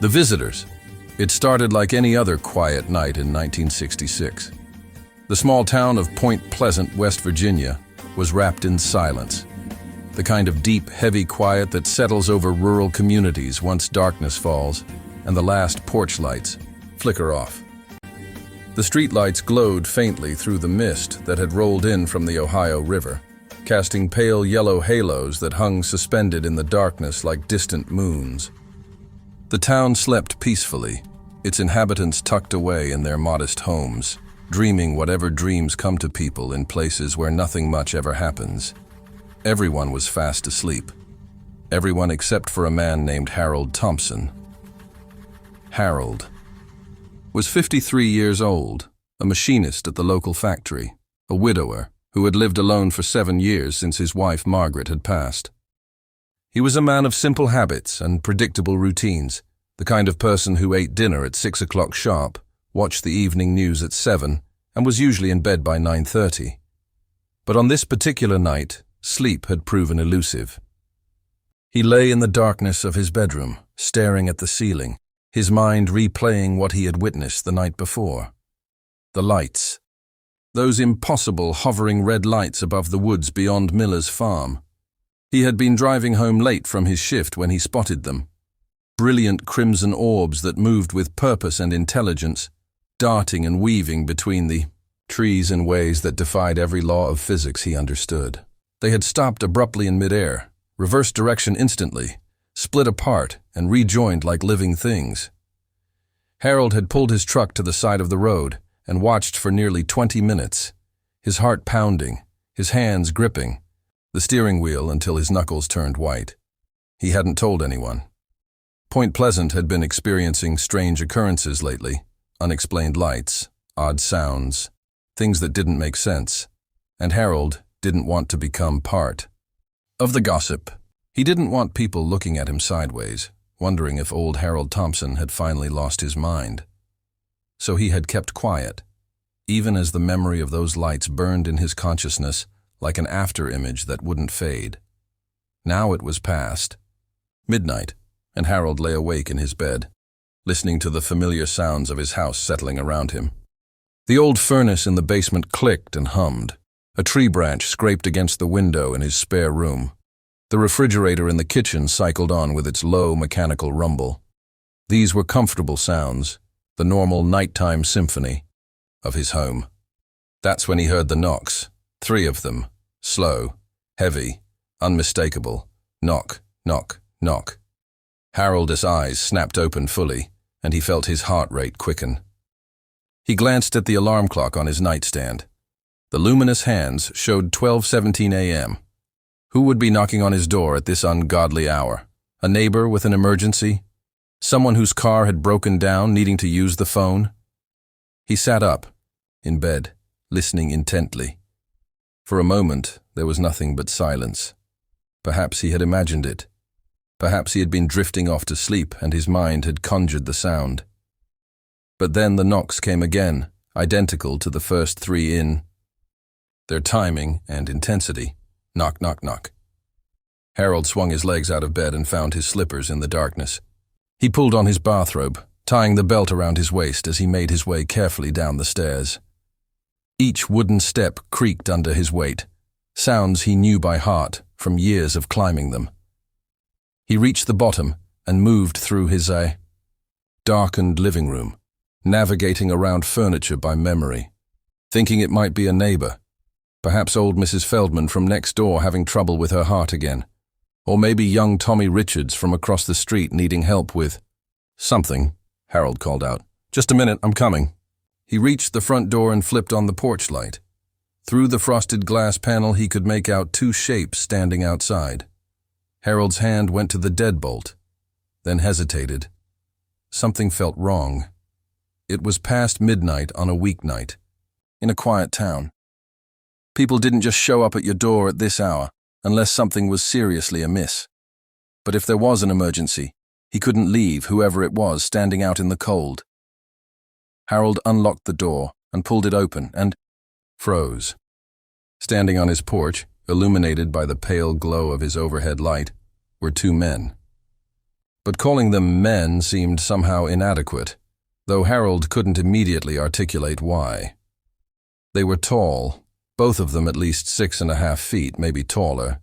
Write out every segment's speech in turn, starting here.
The visitors. It started like any other quiet night in 1966. The small town of Point Pleasant, West Virginia, was wrapped in silence. The kind of deep, heavy quiet that settles over rural communities once darkness falls and the last porch lights flicker off. The streetlights glowed faintly through the mist that had rolled in from the Ohio River, casting pale yellow halos that hung suspended in the darkness like distant moons. The town slept peacefully, its inhabitants tucked away in their modest homes, dreaming whatever dreams come to people in places where nothing much ever happens. Everyone was fast asleep. Everyone except for a man named Harold Thompson. Harold was 53 years old, a machinist at the local factory, a widower who had lived alone for 7 years since his wife Margaret had passed. He was a man of simple habits and predictable routines, the kind of person who ate dinner at 6 o'clock sharp, watched the evening news at 7, and was usually in bed by 9:30. But on this particular night, sleep had proven elusive. He lay in the darkness of his bedroom, staring at the ceiling, his mind replaying what he had witnessed the night before. The lights. Those impossible hovering red lights above the woods beyond Miller's farm. He had been driving home late from his shift when he spotted them. Brilliant crimson orbs that moved with purpose and intelligence, darting and weaving between the trees in ways that defied every law of physics he understood. They had stopped abruptly in midair, reversed direction instantly, split apart, and rejoined like living things. Harold had pulled his truck to the side of the road and watched for nearly 20 minutes, his heart pounding, his hands gripping the steering wheel until his knuckles turned white. He hadn't told anyone. Point Pleasant had been experiencing strange occurrences lately, unexplained lights, odd sounds, things that didn't make sense, and Harold didn't want to become part of the gossip. He didn't want people looking at him sideways, wondering if old Harold Thompson had finally lost his mind. So he had kept quiet, even as the memory of those lights burned in his consciousness like an after-image that wouldn't fade. Now it was past midnight, and Harold lay awake in his bed, listening to the familiar sounds of his house settling around him. The old furnace in the basement clicked and hummed. A tree branch scraped against the window in his spare room. The refrigerator in the kitchen cycled on with its low mechanical rumble. These were comfortable sounds, the normal nighttime symphony of his home. That's when he heard the knocks, 3 of them, slow, heavy, unmistakable. Knock, knock, knock. Harold's eyes snapped open fully, and he felt his heart rate quicken. He glanced at the alarm clock on his nightstand. The luminous hands showed 12:17 a.m. Who would be knocking on his door at this ungodly hour? A neighbor with an emergency? Someone whose car had broken down, needing to use the phone? He sat up, in bed, listening intently. For a moment, there was nothing but silence. Perhaps he had imagined it. Perhaps he had been drifting off to sleep and his mind had conjured the sound. But then the knocks came again, identical to the first 3 in their timing and intensity. Knock, knock, knock. Harold swung his legs out of bed and found his slippers in the darkness. He pulled on his bathrobe, tying the belt around his waist as he made his way carefully down the stairs. Each wooden step creaked under his weight, sounds he knew by heart from years of climbing them. He reached the bottom and moved through his darkened living room, navigating around furniture by memory, thinking it might be a neighbor, perhaps old Mrs. Feldman from next door having trouble with her heart again, or maybe young Tommy Richards from across the street needing help with something. Harold called out, "Just a minute, I'm coming." He reached the front door and flipped on the porch light. Through the frosted glass panel he could make out 2 shapes standing outside. Harold's hand went to the deadbolt, then hesitated. Something felt wrong. It was past midnight on a weeknight, in a quiet town. People didn't just show up at your door at this hour unless something was seriously amiss. But if there was an emergency, he couldn't leave whoever it was standing out in the cold. Harold unlocked the door and pulled it open and froze. Standing on his porch, illuminated by the pale glow of his overhead light, were 2 men. But calling them men seemed somehow inadequate, though Harold couldn't immediately articulate why. They were tall, both of them at least 6.5 feet, maybe taller,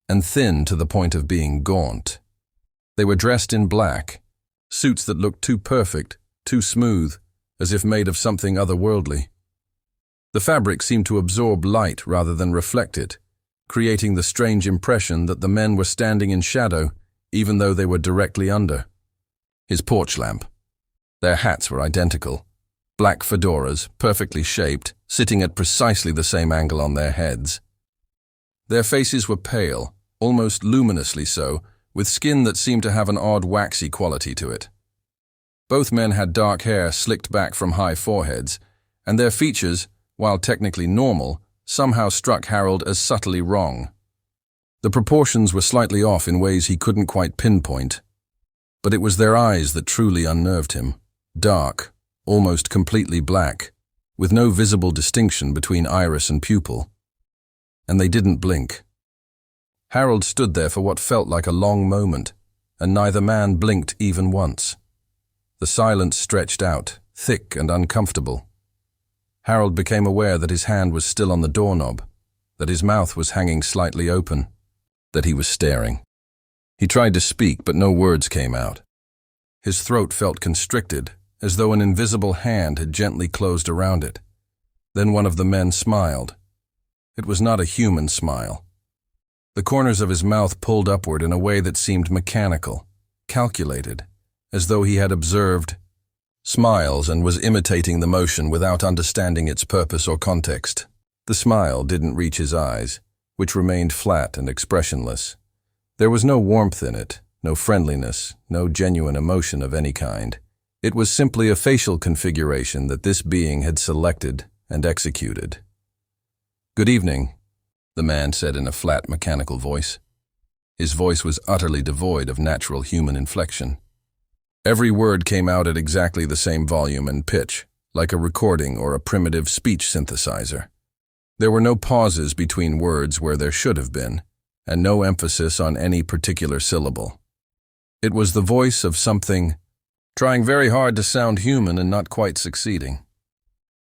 and thin to the point of being gaunt. They were dressed in black, suits that looked too perfect, too smooth, as if made of something otherworldly. The fabric seemed to absorb light rather than reflect it, creating the strange impression that the men were standing in shadow, even though they were directly under. His porch lamp. Their hats were identical. Black fedoras, perfectly shaped, sitting at precisely the same angle on their heads. Their faces were pale, almost luminously so, with skin that seemed to have an odd waxy quality to it. Both men had dark hair slicked back from high foreheads, and their features, while technically normal, somehow struck Harold as subtly wrong. The proportions were slightly off in ways he couldn't quite pinpoint. But it was their eyes that truly unnerved him. Dark, almost completely black, with no visible distinction between iris and pupil. And they didn't blink. Harold stood there for what felt like a long moment, and neither man blinked even once. The silence stretched out, thick and uncomfortable. Harold became aware that his hand was still on the doorknob, that his mouth was hanging slightly open, that he was staring. He tried to speak, but no words came out. His throat felt constricted, as though an invisible hand had gently closed around it. Then one of the men smiled. It was not a human smile. The corners of his mouth pulled upward in a way that seemed mechanical, calculated, as though he had observed smiles and was imitating the motion without understanding its purpose or context. The smile didn't reach his eyes, which remained flat and expressionless. There was no warmth in it, no friendliness, no genuine emotion of any kind. It was simply a facial configuration that this being had selected and executed. "Good evening," the man said in a flat, mechanical voice. His voice was utterly devoid of natural human inflection. Every word came out at exactly the same volume and pitch, like a recording or a primitive speech synthesizer. There were no pauses between words where there should have been, and no emphasis on any particular syllable. It was the voice of something trying very hard to sound human and not quite succeeding.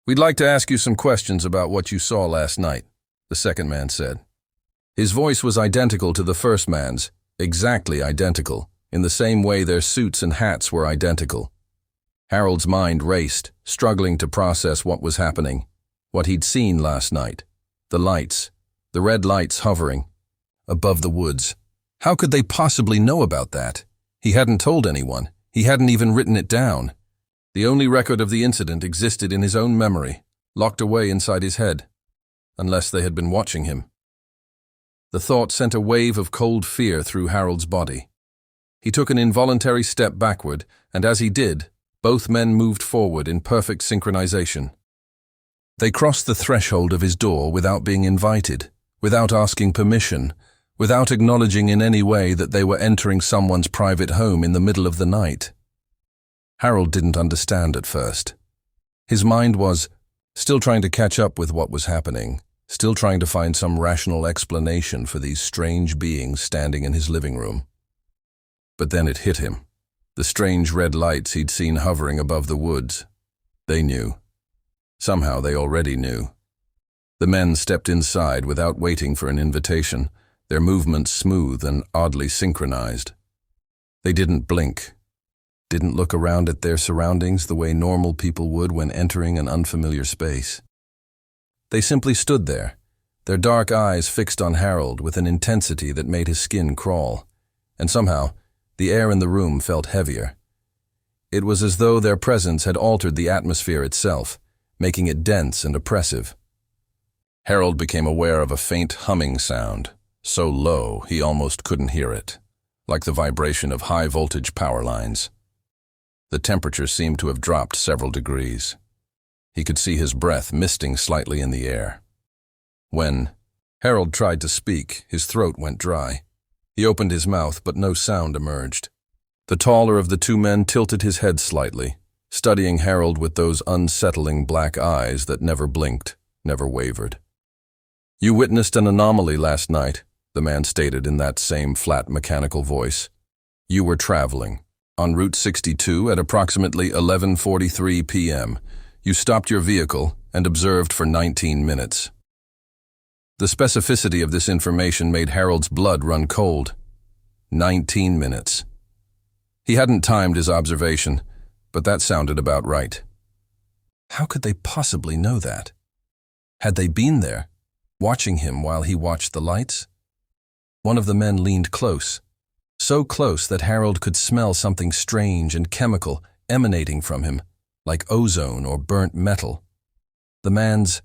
"We'd like to ask you some questions about what you saw last night," the second man said. His voice was identical to the first man's, exactly identical, in the same way their suits and hats were identical. Harold's mind raced, struggling to process what was happening, what he'd seen last night. The lights, the red lights hovering above the woods. How could they possibly know about that? He hadn't told anyone. He hadn't even written it down. The only record of the incident existed in his own memory, locked away inside his head, unless they had been watching him. The thought sent a wave of cold fear through Harold's body. He took an involuntary step backward, and as he did, both men moved forward in perfect synchronization. They crossed the threshold of his door without being invited, without asking permission, without acknowledging in any way that they were entering someone's private home in the middle of the night. Harold didn't understand at first. His mind was still trying to catch up with what was happening, still trying to find some rational explanation for these strange beings standing in his living room. But then it hit him. The strange red lights he'd seen hovering above the woods. They knew. Somehow they already knew. The men stepped inside without waiting for an invitation, their movements smooth and oddly synchronized. They didn't blink, didn't look around at their surroundings the way normal people would when entering an unfamiliar space. They simply stood there, their dark eyes fixed on Harold with an intensity that made his skin crawl, and somehow the air in the room felt heavier. It was as though their presence had altered the atmosphere itself, making it dense and oppressive. Harold became aware of a faint humming sound, so low he almost couldn't hear it, like the vibration of high-voltage power lines. The temperature seemed to have dropped several degrees. He could see his breath misting slightly in the air. When Harold tried to speak, his throat went dry. He opened his mouth, but no sound emerged. The taller of the two men tilted his head slightly, studying Harold with those unsettling black eyes that never blinked, never wavered. "You witnessed an anomaly last night," the man stated in that same flat, mechanical voice. You were traveling. On Route 62 at approximately 11:43 p.m., you stopped your vehicle and observed for 19 minutes. The specificity of this information made Harold's blood run cold. 19 minutes. He hadn't timed his observation, but that sounded about right. How could they possibly know that? Had they been there, watching him while he watched the lights? One of the men leaned close, so close that Harold could smell something strange and chemical emanating from him, like ozone or burnt metal. The man's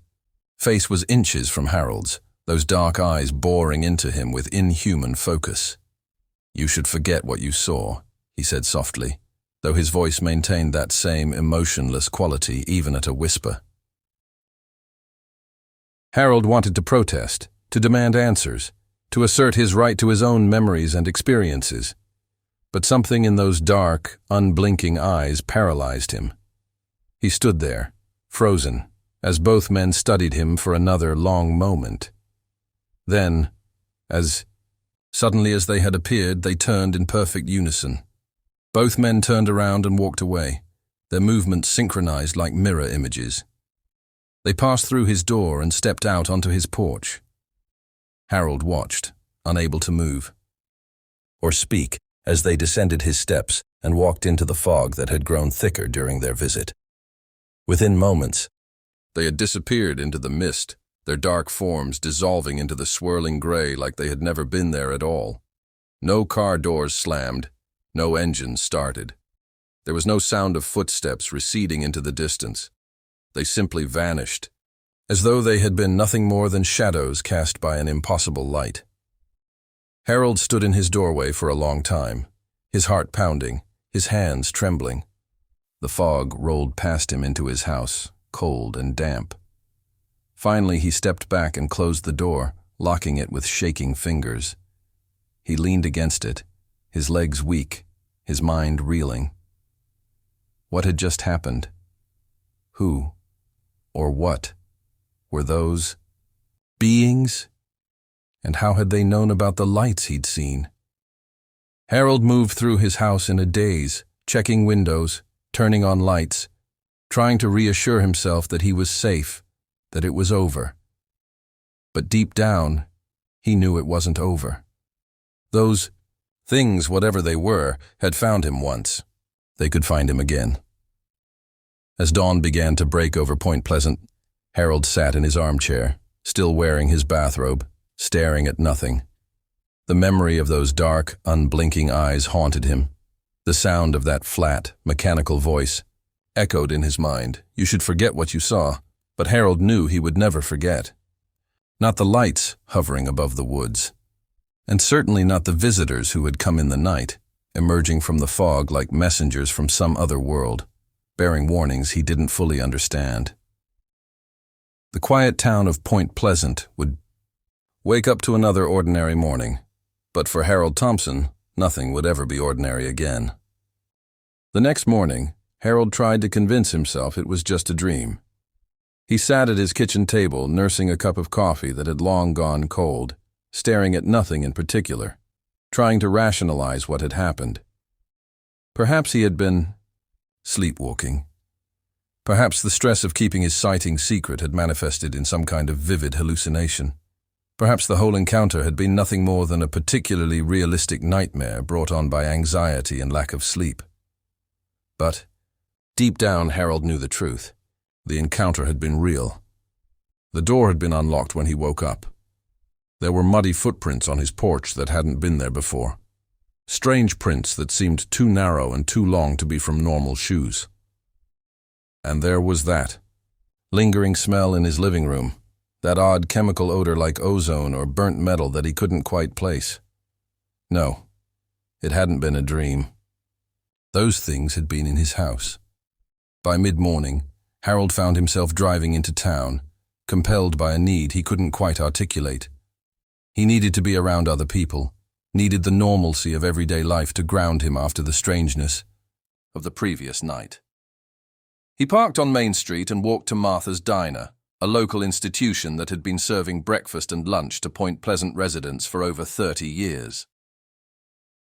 face was inches from Harold's, those dark eyes boring into him with inhuman focus. "You should forget what you saw," he said softly, though his voice maintained that same emotionless quality even at a whisper. Harold wanted to protest, to demand answers, to assert his right to his own memories and experiences. But something in those dark, unblinking eyes paralyzed him. He stood there, frozen, as both men studied him for another long moment. Then, as suddenly as they had appeared, they turned in perfect unison. Both men turned around and walked away, their movements synchronized like mirror images. They passed through his door and stepped out onto his porch. Harold watched, unable to move or speak, as they descended his steps and walked into the fog that had grown thicker during their visit. Within moments, they had disappeared into the mist, their dark forms dissolving into the swirling gray like they had never been there at all. No car doors slammed, no engines started. There was no sound of footsteps receding into the distance. They simply vanished, as though they had been nothing more than shadows cast by an impossible light. Harold stood in his doorway for a long time, his heart pounding, his hands trembling. The fog rolled past him into his house, cold and damp. Finally, he stepped back and closed the door, locking it with shaking fingers. He leaned against it, his legs weak, his mind reeling. What had just happened? Who, or what, were those beings? And how had they known about the lights he'd seen? Harold moved through his house in a daze, checking windows, turning on lights, trying to reassure himself that he was safe, that it was over. But deep down, he knew it wasn't over. Those things, whatever they were, had found him once. They could find him again. As dawn began to break over Point Pleasant, Harold sat in his armchair, still wearing his bathrobe, staring at nothing. The memory of those dark, unblinking eyes haunted him. The sound of that flat, mechanical voice echoed in his mind. You should forget what you saw, but Harold knew he would never forget. Not the lights hovering above the woods, and certainly not the visitors who had come in the night, emerging from the fog like messengers from some other world, bearing warnings he didn't fully understand. The quiet town of Point Pleasant would wake up to another ordinary morning, but for Harold Thompson, nothing would ever be ordinary again. The next morning, Harold tried to convince himself it was just a dream. He sat at his kitchen table, nursing a cup of coffee that had long gone cold, staring at nothing in particular, trying to rationalize what had happened. Perhaps he had been sleepwalking. Perhaps the stress of keeping his sighting secret had manifested in some kind of vivid hallucination. Perhaps the whole encounter had been nothing more than a particularly realistic nightmare brought on by anxiety and lack of sleep. But deep down, Harold knew the truth. The encounter had been real. The door had been unlocked when he woke up. There were muddy footprints on his porch that hadn't been there before. Strange prints that seemed too narrow and too long to be from normal shoes. And there was that lingering smell in his living room, that odd chemical odor like ozone or burnt metal that he couldn't quite place. No, it hadn't been a dream. Those things had been in his house. By mid-morning, Harold found himself driving into town, compelled by a need he couldn't quite articulate. He needed to be around other people, needed the normalcy of everyday life to ground him after the strangeness of the previous night. He parked on Main Street and walked to Martha's Diner, a local institution that had been serving breakfast and lunch to Point Pleasant residents for over 30 years.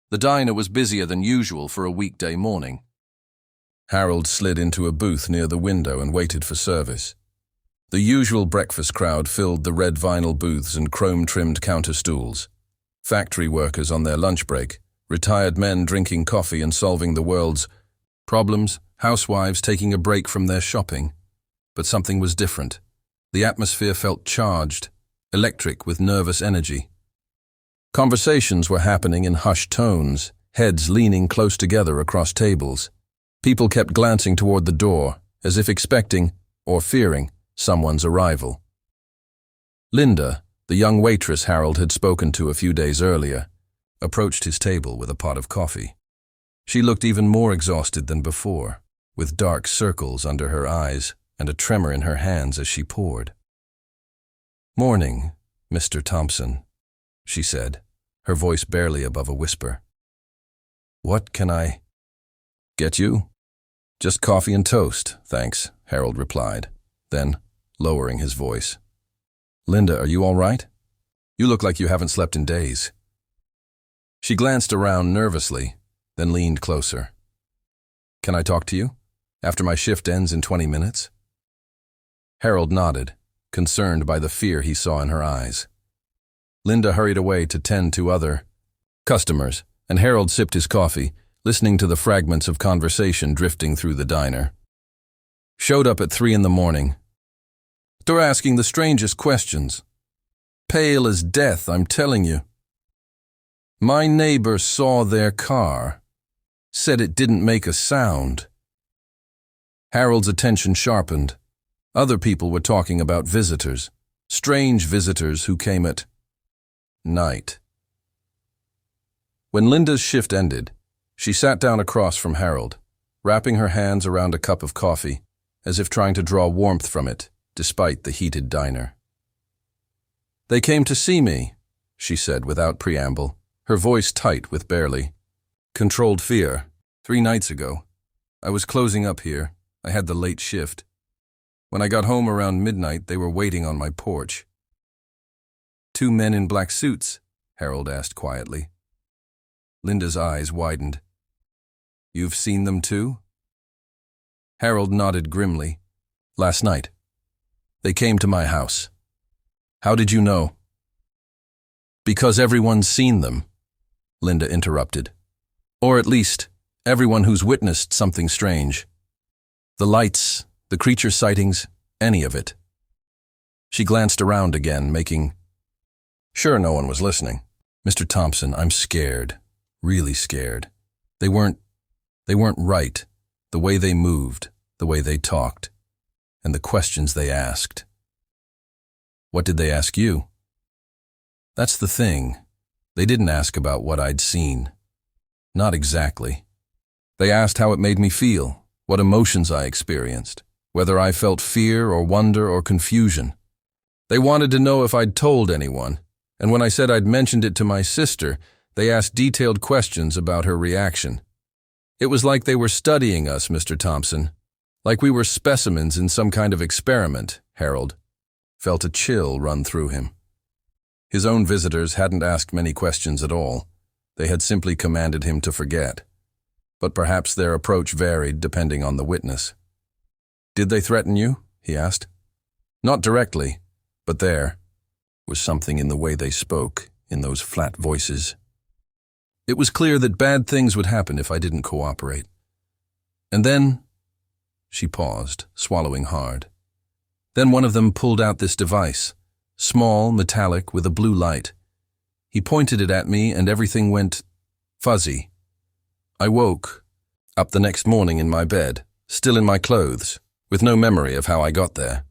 The diner was busier than usual for a weekday morning. Harold slid into a booth near the window and waited for service. The usual breakfast crowd filled the red vinyl booths and chrome-trimmed counter stools. Factory workers on their lunch break, retired men drinking coffee and solving the world's problems, housewives taking a break from their shopping. But something was different. The atmosphere felt charged, electric with nervous energy. Conversations were happening in hushed tones, heads leaning close together across tables. People kept glancing toward the door, as if expecting, or fearing, someone's arrival. Linda, the young waitress Harold had spoken to a few days earlier, approached his table with a pot of coffee. She looked even more exhausted than before, with dark circles under her eyes and a tremor in her hands as she poured. "Morning, Mr. Thompson," she said, her voice barely above a whisper. "What can I get you?" "Just coffee and toast, thanks," Harold replied. Then, lowering his voice, "Linda, are you all right? You look like you haven't slept in days." She glanced around nervously, then leaned closer. "Can I talk to you? After my shift ends in 20 minutes? Harold nodded, concerned by the fear he saw in her eyes. Linda hurried away to tend to other customers, and Harold sipped his coffee, listening to the fragments of conversation drifting through the diner. Showed up at 3 in the morning. They're asking the strangest questions. Pale as death, I'm telling you. My neighbor saw their car. Said it didn't make a sound." Harold's attention sharpened. Other people were talking about visitors, strange visitors who came at night. When Linda's shift ended, she sat down across from Harold, wrapping her hands around a cup of coffee, as if trying to draw warmth from it, despite the heated diner. "They came to see me," she said without preamble, her voice tight with barely controlled fear. 3 nights ago. I was closing up here. I had the late shift. When I got home around midnight, they were waiting on my porch. 2 men in black suits?" Harold asked quietly. Linda's eyes widened. "You've seen them too?" Harold nodded grimly. "Last night. They came to my house." "How did you know?" "Because everyone's seen them," Linda interrupted. "Or at least, everyone who's witnessed something strange. The lights, the creature sightings, any of it." She glanced around again, making sure no one was listening. "Mr. Thompson, I'm scared. Really scared. They weren't right. The way they moved, the way they talked, and the questions they asked." "What did they ask you?" "That's the thing. They didn't ask about what I'd seen. Not exactly. They asked how it made me feel, what emotions I experienced, whether I felt fear or wonder or confusion. They wanted to know if I'd told anyone, and when I said I'd mentioned it to my sister, they asked detailed questions about her reaction. It was like they were studying us, Mr. Thompson, like we were specimens in some kind of experiment." Harold felt a chill run through him. His own visitors hadn't asked many questions at all. They had simply commanded him to forget. But perhaps their approach varied depending on the witness. "Did they threaten you?" he asked. "Not directly, but there was something in the way they spoke, in those flat voices. It was clear that bad things would happen if I didn't cooperate. And then," she paused, swallowing hard. "Then one of them pulled out this device, small, metallic, with a blue light. He pointed it at me and everything went fuzzy. I woke up the next morning in my bed, still in my clothes, with no memory of how I got there.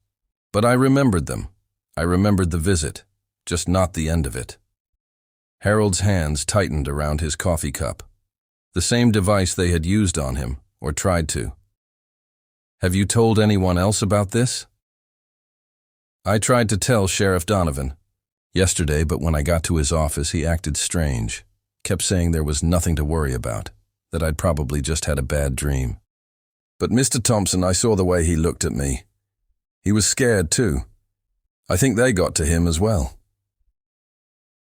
But I remembered them. I remembered the visit, just not the end of it." Harold's hands tightened around his coffee cup. The same device they had used on him, or tried to. "Have you told anyone else about this?" "I tried to tell Sheriff Donovan yesterday, but when I got to his office, he acted strange. Kept saying there was nothing to worry about, that I'd probably just had a bad dream. But Mr. Thompson, I saw the way he looked at me. He was scared too. I think they got to him as well."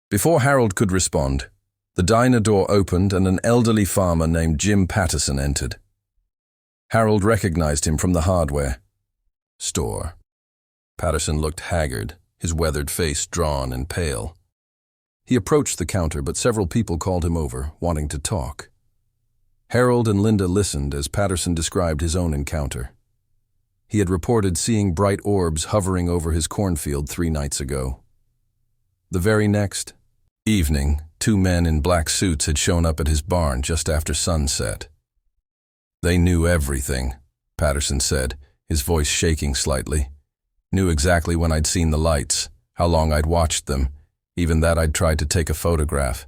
Before Harold could respond, The diner door opened and an elderly farmer named Jim Patterson entered. Harold recognized him from the hardware store. Patterson looked haggard, his weathered face drawn and pale. He approached the counter, but several people called him over, wanting to talk. Harold and Linda listened as Patterson described his own encounter. He had reported seeing bright orbs hovering over his cornfield 3 nights ago. The very next evening, 2 men in black suits had shown up at his barn just after sunset. They knew everything, Patterson said, his voice shaking slightly. Knew exactly when I'd seen the lights, how long I'd watched them, even that I'd tried to take a photograph.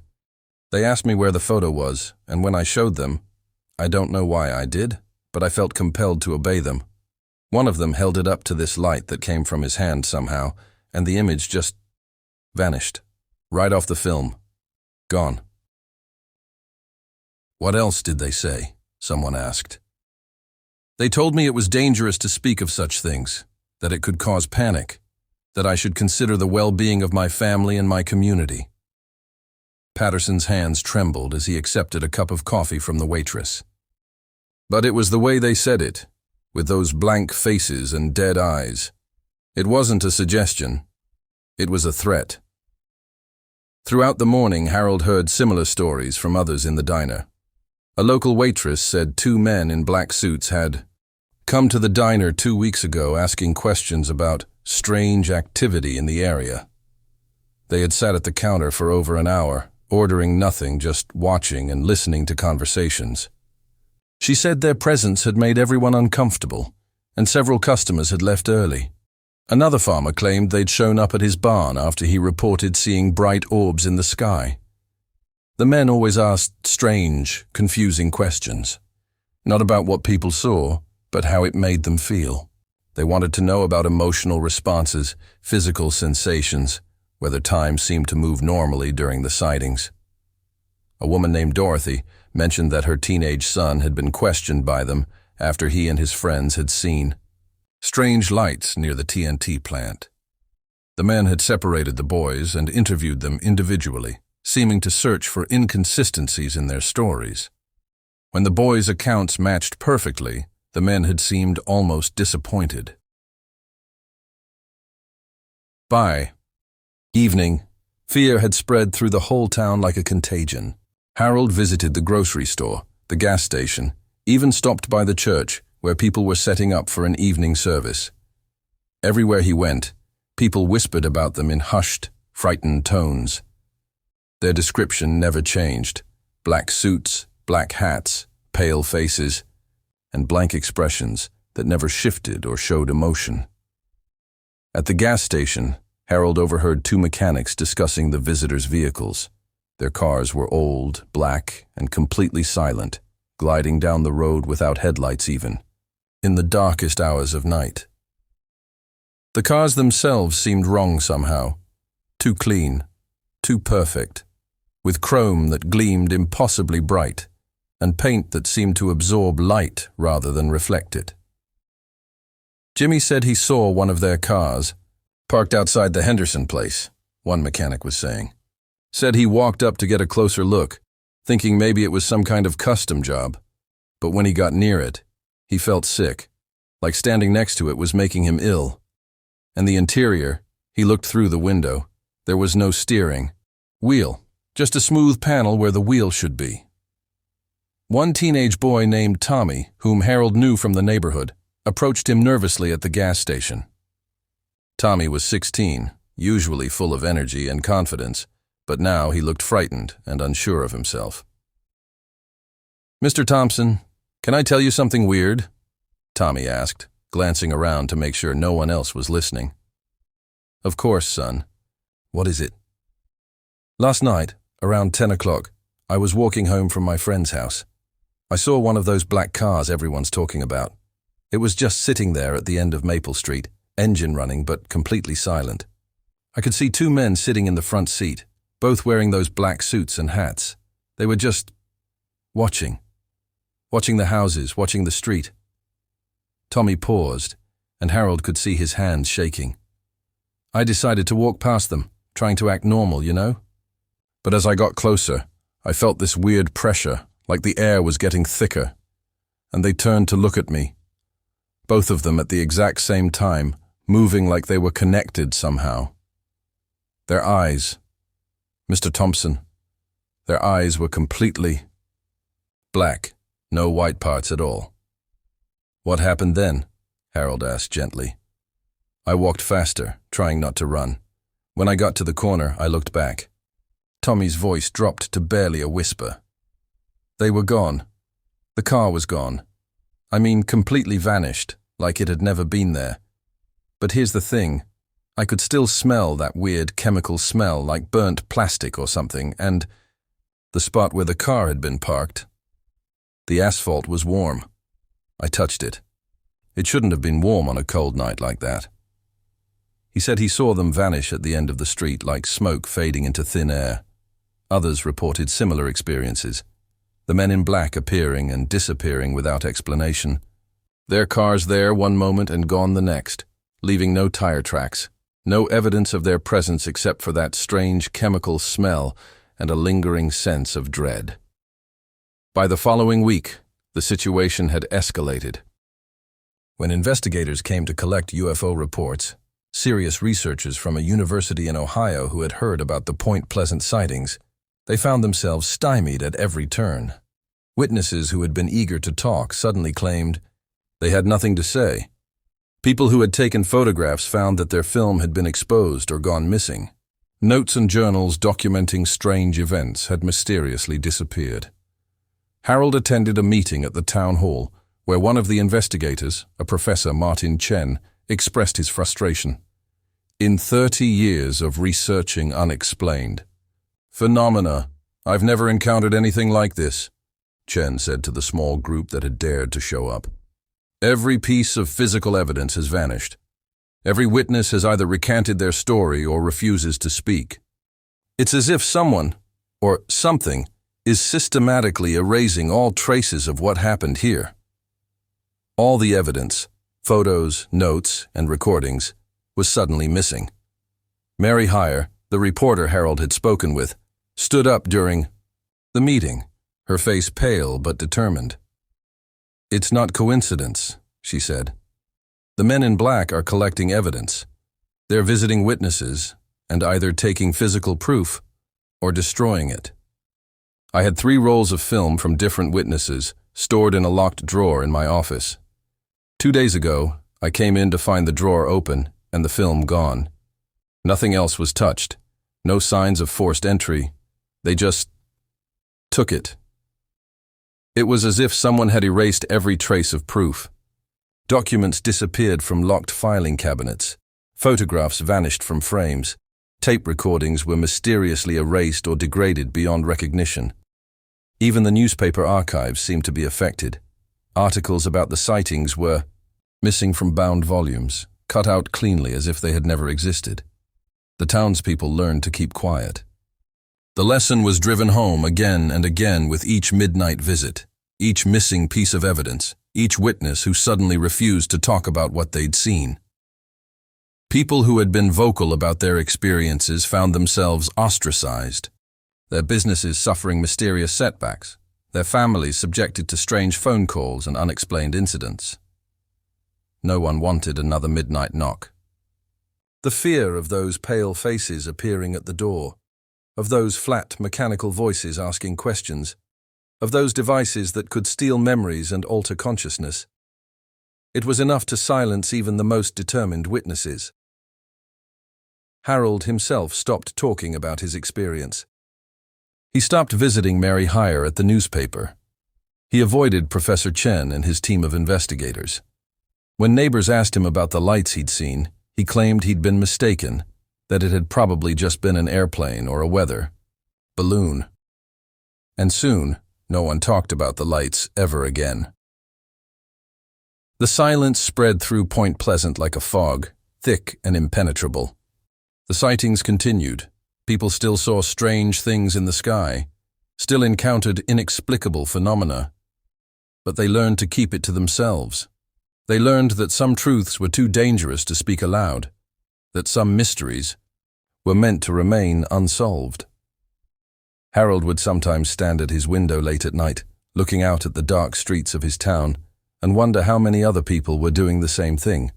They asked me where the photo was, and when I showed them, I don't know why I did, but I felt compelled to obey them. One of them held it up to this light that came from his hand somehow, and the image just vanished. Right off the film. Gone. What else did they say? Someone asked. They told me it was dangerous to speak of such things, that it could cause panic, that I should consider the well-being of my family and my community. Patterson's hands trembled as he accepted a cup of coffee from the waitress. But it was the way they said it, with those blank faces and dead eyes. It wasn't a suggestion. It was a threat. Throughout the morning, Harold heard similar stories from others in the diner. A local waitress said 2 men in black suits had come to the diner 2 weeks ago asking questions about strange activity in the area. They had sat at the counter for over an hour, ordering nothing, just watching and listening to conversations. She said their presence had made everyone uncomfortable, and several customers had left early. Another farmer claimed they'd shown up at his barn after he reported seeing bright orbs in the sky. The men always asked strange, confusing questions, not about what people saw, but how it made them feel. They wanted to know about emotional responses, physical sensations, whether time seemed to move normally during the sightings. A woman named Dorothy mentioned that her teenage son had been questioned by them after he and his friends had seen strange lights near the TNT plant. The men had separated the boys and interviewed them individually, seeming to search for inconsistencies in their stories. When the boys' accounts matched perfectly, the men had seemed almost disappointed. By evening, fear had spread through the whole town like a contagion. Harold visited the grocery store, the gas station, even stopped by the church where people were setting up for an evening service. Everywhere he went, people whispered about them in hushed, frightened tones. Their description never changed: black suits, black hats, pale faces, and blank expressions that never shifted or showed emotion. At the gas station, Harold overheard 2 mechanics discussing the visitors' vehicles. Their cars were old, black, and completely silent, gliding down the road without headlights even, in the darkest hours of night. The cars themselves seemed wrong somehow, too clean, too perfect, with chrome that gleamed impossibly bright, and paint that seemed to absorb light rather than reflect it. Jimmy said he saw one of their cars, parked outside the Henderson place, one mechanic was saying. Said he walked up to get a closer look, thinking maybe it was some kind of custom job. But when he got near it, he felt sick, like standing next to it was making him ill. And the interior, he looked through the window. There was no steering wheel, just a smooth panel where the wheel should be. One teenage boy named Tommy, whom Harold knew from the neighborhood, approached him nervously at the gas station. Tommy was 16, usually full of energy and confidence, but now he looked frightened and unsure of himself. "Mr. Thompson, can I tell you something weird?" Tommy asked, glancing around to make sure no one else was listening. "Of course, son. What is it?" "Last night, around 10 o'clock, I was walking home from my friend's house. I saw one of those black cars everyone's talking about. It was just sitting there at the end of Maple Street, engine running but completely silent. I could see 2 men sitting in the front seat, both wearing those black suits and hats. They were just watching the houses, watching the street." Tommy paused, and Harold could see his hands shaking. "I decided to walk past them, trying to act normal, you know? But as I got closer, I felt this weird pressure, like the air was getting thicker, and they turned to look at me. Both of them at the exact same time, moving like they were connected somehow. Their eyes, Mr. Thompson, their eyes were completely black, no white parts at all. "What happened then?" Harold asked gently. I walked faster, trying not to run. When I got to the corner, I looked back. Tommy's voice dropped to barely a whisper. They were gone. The car was gone. I mean, completely vanished, like it had never been there. But here's the thing. I could still smell that weird chemical smell like burnt plastic or something, and the spot where the car had been parked, the asphalt was warm. I touched it. It shouldn't have been warm on a cold night like that. He said he saw them vanish at the end of the street like smoke fading into thin air. Others reported similar experiences. The men in black appearing and disappearing without explanation. Their cars there one moment and gone the next, leaving no tire tracks, no evidence of their presence except for that strange chemical smell and a lingering sense of dread. By the following week, the situation had escalated. When investigators came to collect UFO reports, serious researchers from a university in Ohio who had heard about the Point Pleasant sightings, they found themselves stymied at every turn. Witnesses who had been eager to talk suddenly claimed they had nothing to say. People who had taken photographs found that their film had been exposed or gone missing. Notes and journals documenting strange events had mysteriously disappeared. Harold attended a meeting at the town hall where one of the investigators, a Professor Martin Chen, expressed his frustration. In 30 years of researching unexplained phenomena, I've never encountered anything like this, Chen said to the small group that had dared to show up. Every piece of physical evidence has vanished. Every witness has either recanted their story or refuses to speak. It's as if someone, or something, is systematically erasing all traces of what happened here. All the evidence, photos, notes, and recordings, was suddenly missing. Mary Heyer, the reporter Harold had spoken with, stood up during the meeting, her face pale but determined. "It's not coincidence," she said. "The men in black are collecting evidence. They're visiting witnesses and either taking physical proof or destroying it." I had 3 rolls of film from different witnesses stored in a locked drawer in my office. 2 days ago, I came in to find the drawer open and the film gone. Nothing else was touched, no signs of forced entry. They just took it. It was as if someone had erased every trace of proof. Documents disappeared from locked filing cabinets. Photographs vanished from frames. Tape recordings were mysteriously erased or degraded beyond recognition. Even the newspaper archives seemed to be affected. Articles about the sightings were missing from bound volumes, cut out cleanly as if they had never existed. The townspeople learned to keep quiet. The lesson was driven home again and again with each midnight visit, each missing piece of evidence, each witness who suddenly refused to talk about what they'd seen. People who had been vocal about their experiences found themselves ostracized, their businesses suffering mysterious setbacks, their families subjected to strange phone calls and unexplained incidents. No one wanted another midnight knock. The fear of those pale faces appearing at the door, of those flat mechanical voices asking questions, of those devices that could steal memories and alter consciousness. It was enough to silence even the most determined witnesses. Harold himself stopped talking about his experience. He stopped visiting Mary Heyer at the newspaper. He avoided Professor Chen and his team of investigators. When neighbors asked him about the lights he'd seen, he claimed he'd been mistaken, that it had probably just been an airplane or a weather balloon. And soon, no one talked about the lights ever again. The silence spread through Point Pleasant like a fog, thick and impenetrable. The sightings continued. People still saw strange things in the sky, still encountered inexplicable phenomena. But they learned to keep it to themselves. They learned that some truths were too dangerous to speak aloud, that some mysteries were meant to remain unsolved. Harold would sometimes stand at his window late at night, looking out at the dark streets of his town, and wonder how many other people were doing the same thing.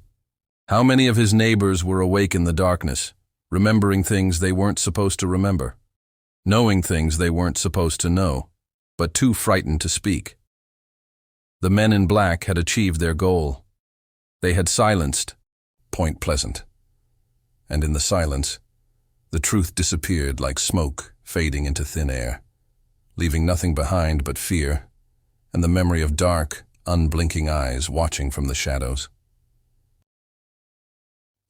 How many of his neighbors were awake in the darkness, remembering things they weren't supposed to remember, knowing things they weren't supposed to know, but too frightened to speak. The men in black had achieved their goal. They had silenced Point Pleasant. And in the silence, the truth disappeared like smoke fading into thin air, leaving nothing behind but fear and the memory of dark, unblinking eyes watching from the shadows.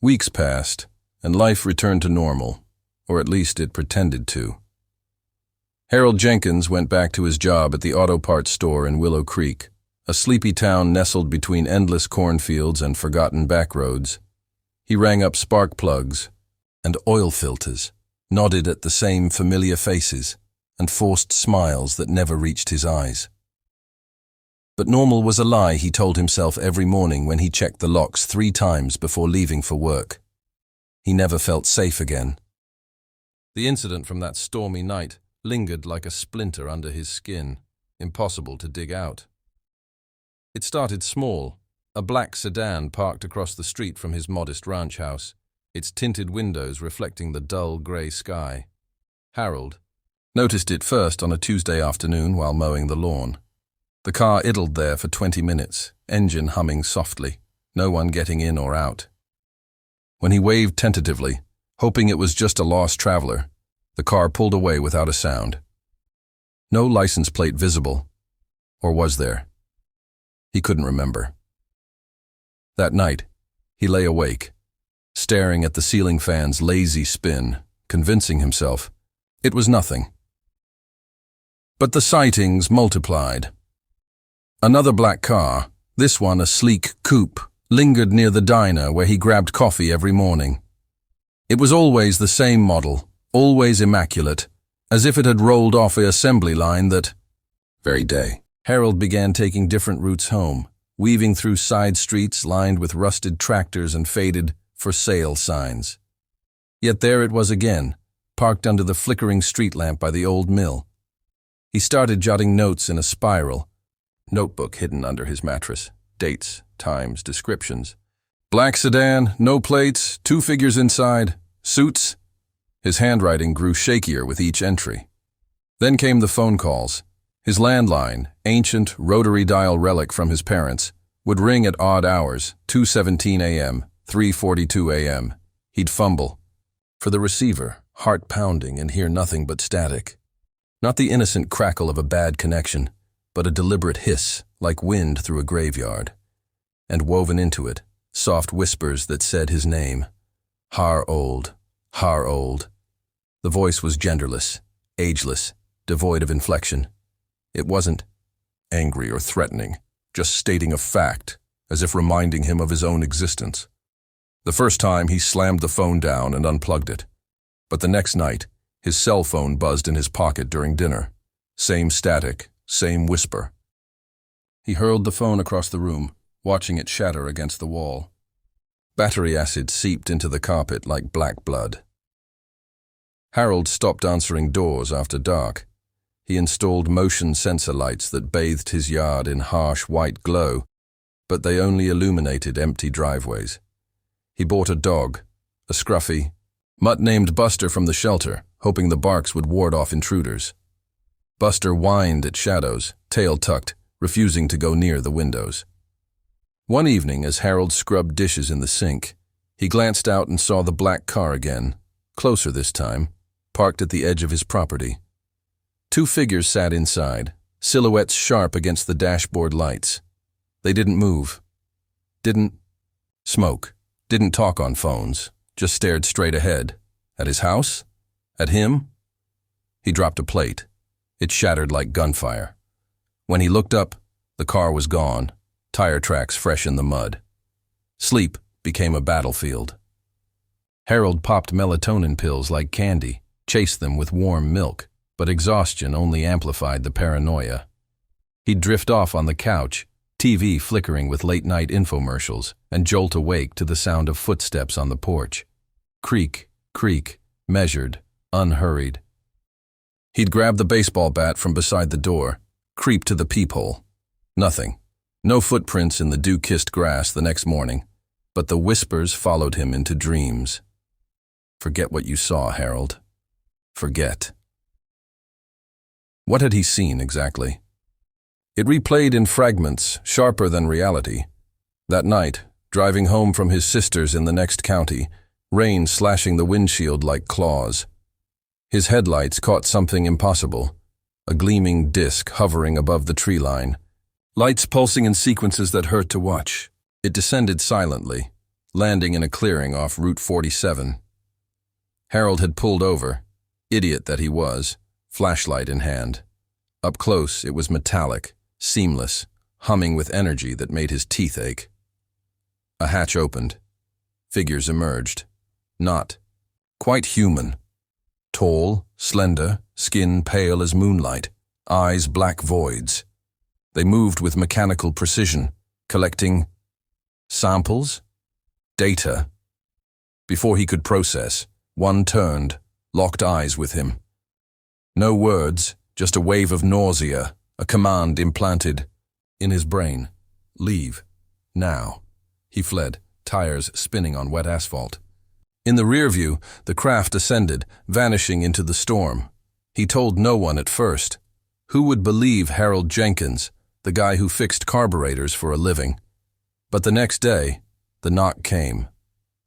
Weeks passed, and life returned to normal, or at least it pretended to. Harold Jenkins went back to his job at the auto parts store in Willow Creek, a sleepy town nestled between endless cornfields and forgotten back roads. He rang up spark plugs and oil filters, nodded at the same familiar faces, and forced smiles that never reached his eyes. But normal was a lie he told himself every morning when he checked the locks 3 times before leaving for work. He never felt safe again. The incident from that stormy night lingered like a splinter under his skin, impossible to dig out. It started small, a black sedan parked across the street from his modest ranch house, its tinted windows reflecting the dull gray sky. Harold noticed it first on a Tuesday afternoon while mowing the lawn. The car idled there for 20 minutes, engine humming softly, no one getting in or out. When he waved tentatively, hoping it was just a lost traveler, the car pulled away without a sound. No license plate visible. Or was there? He couldn't remember. That night, he lay awake, staring at the ceiling fan's lazy spin, convincing himself it was nothing. But the sightings multiplied. Another black car, this one a sleek coupe, lingered near the diner where he grabbed coffee every morning. It was always the same model, always immaculate, as if it had rolled off the assembly line that very day. Harold began taking different routes home, weaving through side streets lined with rusted tractors and faded "for sale" signs. Yet there it was again, parked under the flickering street lamp by the old mill. He started jotting notes in a spiral, notebook hidden under his mattress, dates, times, descriptions. Black sedan, no plates, 2 figures inside, suits. His handwriting grew shakier with each entry. Then came the phone calls. His landline, ancient rotary dial relic from his parents, would ring at odd hours, 2:17 a.m., 3:42 a.m. He'd fumble for the receiver, heart pounding, and hear nothing but static. Not the innocent crackle of a bad connection, but a deliberate hiss, like wind through a graveyard. And woven into it, soft whispers that said his name. Harold, Harold. The voice was genderless, ageless, devoid of inflection. It wasn't angry or threatening, just stating a fact, as if reminding him of his own existence. The first time he slammed the phone down and unplugged it. But the next night, his cell phone buzzed in his pocket during dinner. Same static, same whisper. He hurled the phone across the room, watching it shatter against the wall. Battery acid seeped into the carpet like black blood. Harold stopped answering doors after dark. He installed motion sensor lights that bathed his yard in harsh white glow, but they only illuminated empty driveways. He bought a dog, a scruffy mutt named Buster from the shelter, hoping the barks would ward off intruders. Buster whined at shadows, tail tucked, refusing to go near the windows. One evening, as Harold scrubbed dishes in the sink, he glanced out and saw the black car again, closer this time, parked at the edge of his property. 2 figures sat inside, silhouettes sharp against the dashboard lights. They didn't move, didn't smoke, didn't talk on phones, just stared straight ahead. At his house? At him? He dropped a plate. It shattered like gunfire. When he looked up, the car was gone, tire tracks fresh in the mud. Sleep became a battlefield. Harold popped melatonin pills like candy, chased them with warm milk, but exhaustion only amplified the paranoia. He'd drift off on the couch, TV flickering with late-night infomercials, and jolt awake to the sound of footsteps on the porch. Creak, creak, measured, unhurried. He'd grab the baseball bat from beside the door, creep to the peephole. Nothing. No footprints in the dew-kissed grass the next morning, but the whispers followed him into dreams. Forget what you saw, Harold. Forget. What had he seen exactly? It replayed in fragments, sharper than reality. That night, driving home from his sister's in the next county, rain slashing the windshield like claws. His headlights caught something impossible, a gleaming disk hovering above the tree line. Lights pulsing in sequences that hurt to watch. It descended silently, landing in a clearing off Route 47. Harold had pulled over, idiot that he was, flashlight in hand. Up close, it was metallic, seamless, humming with energy that made his teeth ache. A hatch opened. Figures emerged. Not quite human. Tall, slender, skin pale as moonlight, eyes black voids. They moved with mechanical precision, collecting samples, data. Before he could process, one turned, locked eyes with him. No words, just a wave of nausea, a command implanted in his brain. Leave. Now. He fled, tires spinning on wet asphalt. In the rear view, the craft ascended, vanishing into the storm. He told no one at first. Who would believe Harold Jenkins, the guy who fixed carburetors for a living? But the next day, the knock came.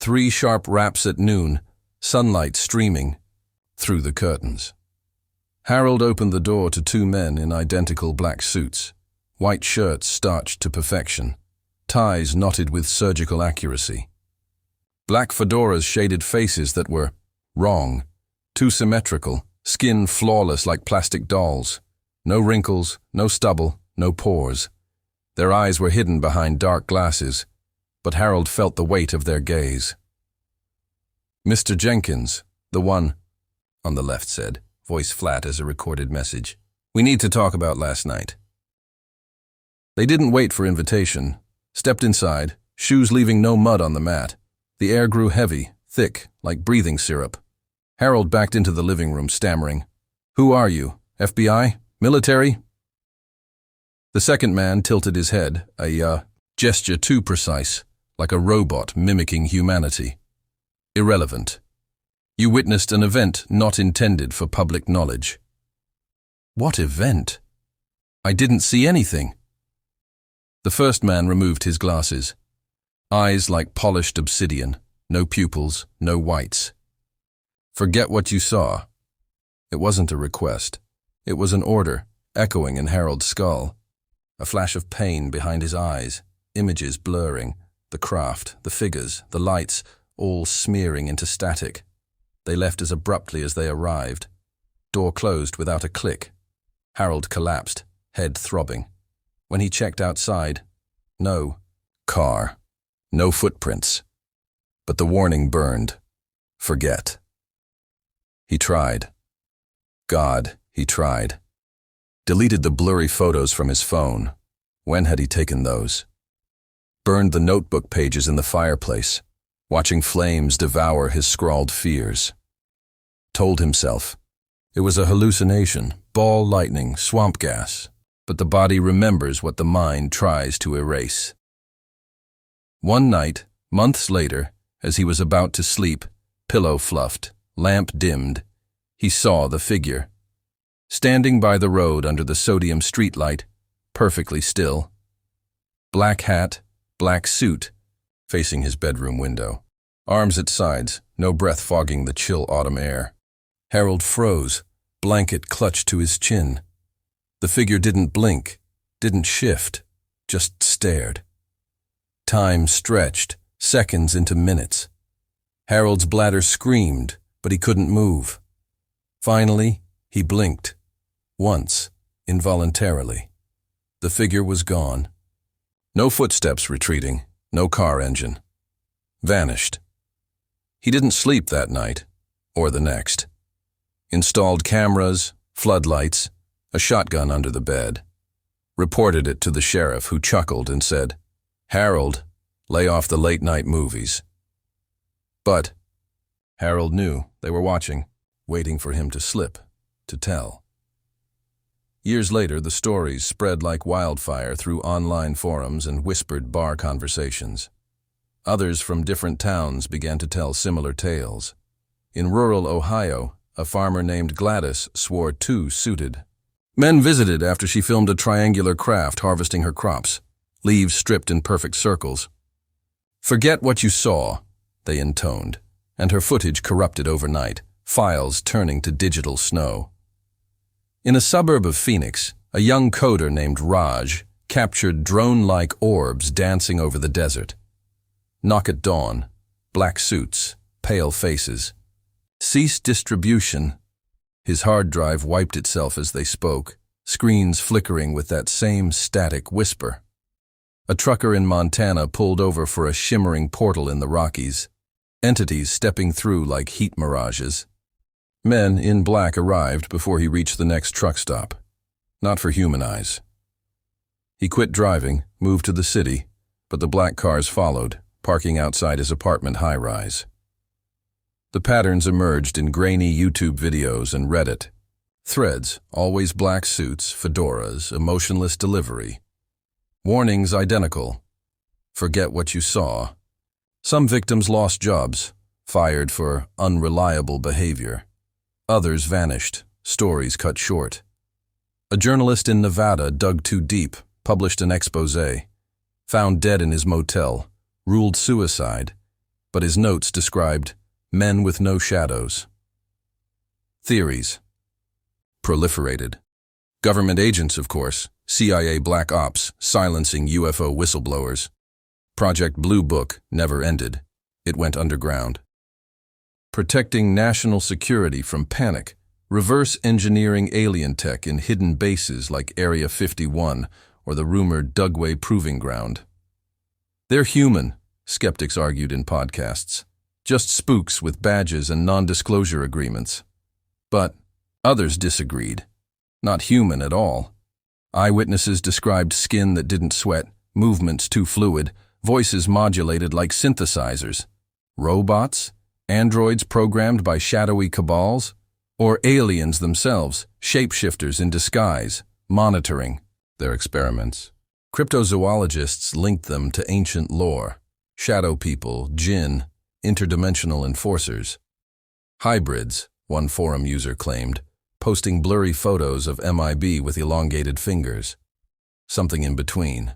3 sharp raps at noon, sunlight streaming through the curtains. Harold opened the door to 2 men in identical black suits, white shirts starched to perfection, ties knotted with surgical accuracy. Black fedoras shaded faces that were wrong, too symmetrical, skin flawless like plastic dolls. No wrinkles, no stubble, no pores. Their eyes were hidden behind dark glasses, but Harold felt the weight of their gaze. "Mr. Jenkins, the one," on the left said, voice flat as a recorded message. "We need to talk about last night." They didn't wait for invitation. Stepped inside, shoes leaving no mud on the mat. The air grew heavy, thick, like breathing syrup. Harold backed into the living room, stammering, "Who are you? FBI? Military?" The second man tilted his head, a gesture too precise, like a robot mimicking humanity. "Irrelevant. You witnessed an event not intended for public knowledge." "What event? I didn't see anything." The first man removed his glasses. Eyes like polished obsidian, no pupils, no whites. "Forget what you saw." It wasn't a request. It was an order, echoing in Harold's skull. A flash of pain behind his eyes, images blurring, the craft, the figures, the lights, all smearing into static. They left as abruptly as they arrived. Door closed without a click. Harold collapsed, head throbbing. When he checked outside, no car, no footprints. But the warning burned. Forget. He tried. God, he tried. Deleted the blurry photos from his phone. When had he taken those? Burned the notebook pages in the fireplace, watching flames devour his scrawled fears. Told himself. It was a hallucination, ball lightning, swamp gas. But the body remembers what the mind tries to erase. One night, months later, as he was about to sleep, pillow fluffed, lamp dimmed, he saw the figure. Standing by the road under the sodium streetlight, perfectly still. Black hat, black suit, facing his bedroom window. Arms at sides, no breath fogging the chill autumn air. Harold froze, blanket clutched to his chin. The figure didn't blink, didn't shift, just stared. Time stretched, seconds into minutes. Harold's bladder screamed, but he couldn't move. Finally, he blinked. Once, involuntarily. The figure was gone. No footsteps retreating, no car engine. Vanished. He didn't sleep that night, or the next. Installed cameras, floodlights, a shotgun under the bed. Reported it to the sheriff, who chuckled and said, "Harold, lay off the late-night movies." But Harold knew they were watching, waiting for him to slip, to tell. Years later, the stories spread like wildfire through online forums and whispered bar conversations. Others from different towns began to tell similar tales. In rural Ohio, a farmer named Gladys swore two suited. Men visited after she filmed a triangular craft harvesting her crops, leaves stripped in perfect circles. "Forget what you saw," they intoned, and her footage corrupted overnight, files turning to digital snow. In a suburb of Phoenix, a young coder named Raj captured drone-like orbs dancing over the desert. Knock at dawn, black suits, pale faces. Cease distribution. His hard drive wiped itself as they spoke, screens flickering with that same static whisper. A trucker in Montana pulled over for a shimmering portal in the Rockies, entities stepping through like heat mirages. Men in black arrived before he reached the next truck stop. Not for human eyes. He quit driving, moved to the city, but the black cars followed, parking outside his apartment high-rise. The patterns emerged in grainy YouTube videos and Reddit. Threads, always black suits, fedoras, emotionless delivery. Warnings identical. Forget what you saw. Some victims lost jobs, fired for unreliable behavior. Others vanished, stories cut short. A journalist in Nevada dug too deep, published an expose. Found dead in his motel, ruled suicide, but his notes described men with no shadows. Theories proliferated. Government agents, of course, CIA black ops, silencing UFO whistleblowers. Project Blue Book never ended. It went underground. Protecting national security from panic, reverse engineering alien tech in hidden bases like Area 51 or the rumored Dugway Proving Ground. They're human, skeptics argued in podcasts, just spooks with badges and non-disclosure agreements. But others disagreed. Not human at all. Eyewitnesses described skin that didn't sweat, movements too fluid, voices modulated like synthesizers. Robots? Androids programmed by shadowy cabals? Or aliens themselves, shapeshifters in disguise, monitoring their experiments? Cryptozoologists linked them to ancient lore. Shadow people, jinn, interdimensional enforcers. Hybrids, one forum user claimed, posting blurry photos of MIB with elongated fingers. Something in between.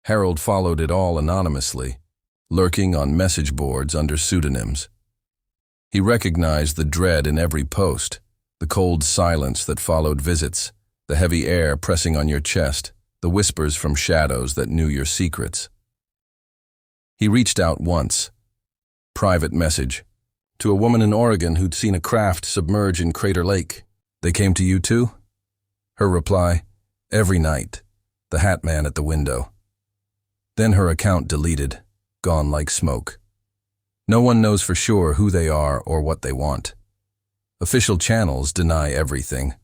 Harold followed it all anonymously, lurking on message boards under pseudonyms. He recognized the dread in every post, the cold silence that followed visits, the heavy air pressing on your chest, the whispers from shadows that knew your secrets. He reached out once. Private message. To a woman in Oregon who'd seen a craft submerge in Crater Lake. "They came to you too?" Her reply, "Every night. The Hat Man at the window." Then her account deleted, gone like smoke. No one knows for sure who they are or what they want. Official channels deny everything.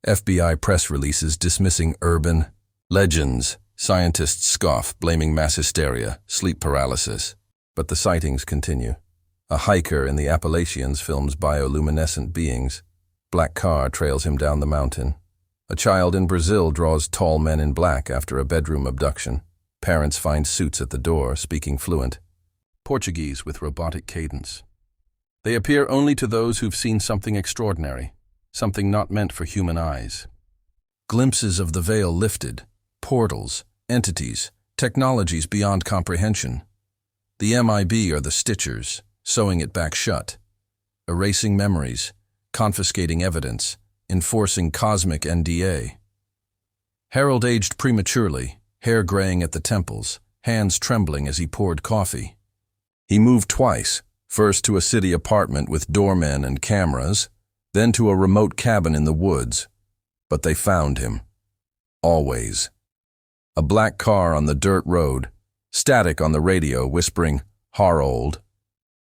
FBI press releases dismissing urban legends. Scientists scoff, blaming mass hysteria, sleep paralysis. But the sightings continue. A hiker in the Appalachians films bioluminescent beings. Black car trails him down the mountain. A child in Brazil draws tall men in black after a bedroom abduction. Parents find suits at the door, speaking fluent Portuguese with robotic cadence. They appear only to those who've seen something extraordinary, something not meant for human eyes. Glimpses of the veil lifted, portals, entities, technologies beyond comprehension. The MIB are the stitchers, sewing it back shut, erasing memories, confiscating evidence, enforcing cosmic NDA. Harold aged prematurely, hair graying at the temples, hands trembling as he poured coffee. He moved twice, first to a city apartment with doormen and cameras, then to a remote cabin in the woods. But they found him. Always. A black car on the dirt road, static on the radio whispering, "Harold."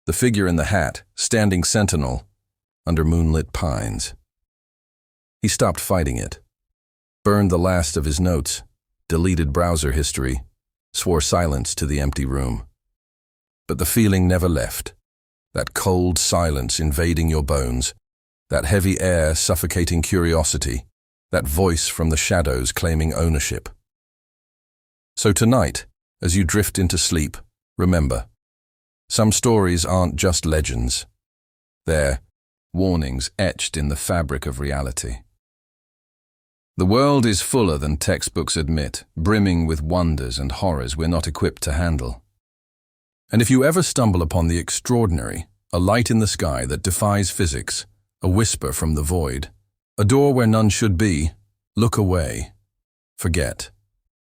The figure in the hat, standing sentinel, under moonlit pines. He stopped fighting it. Burned the last of his notes, deleted browser history, swore silence to the empty room. But the feeling never left. That cold silence invading your bones, that heavy air suffocating curiosity. that voice from the shadows claiming ownership. So tonight, as you drift into sleep, remember, some stories aren't just legends. They're warnings etched in the fabric of reality. The world is fuller than textbooks admit, brimming with wonders and horrors we're not equipped to handle. And if you ever stumble upon the extraordinary, a light in the sky that defies physics, a whisper from the void, a door where none should be, look away. Forget.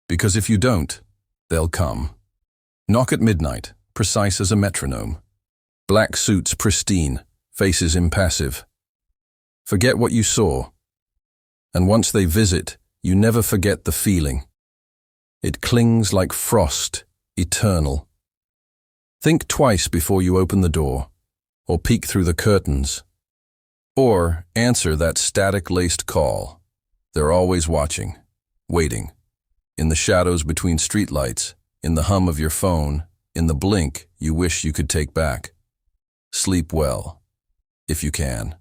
Because if you don't, they'll come. Knock at midnight, precise as a metronome. Black suits pristine, faces impassive. Forget what you saw. And once they visit, you never forget the feeling. It clings like frost, eternal. Think twice before you open the door, or peek through the curtains, or answer that static-laced call. They're always watching, waiting, in the shadows between streetlights, in the hum of your phone, in the blink you wish you could take back. Sleep well, if you can.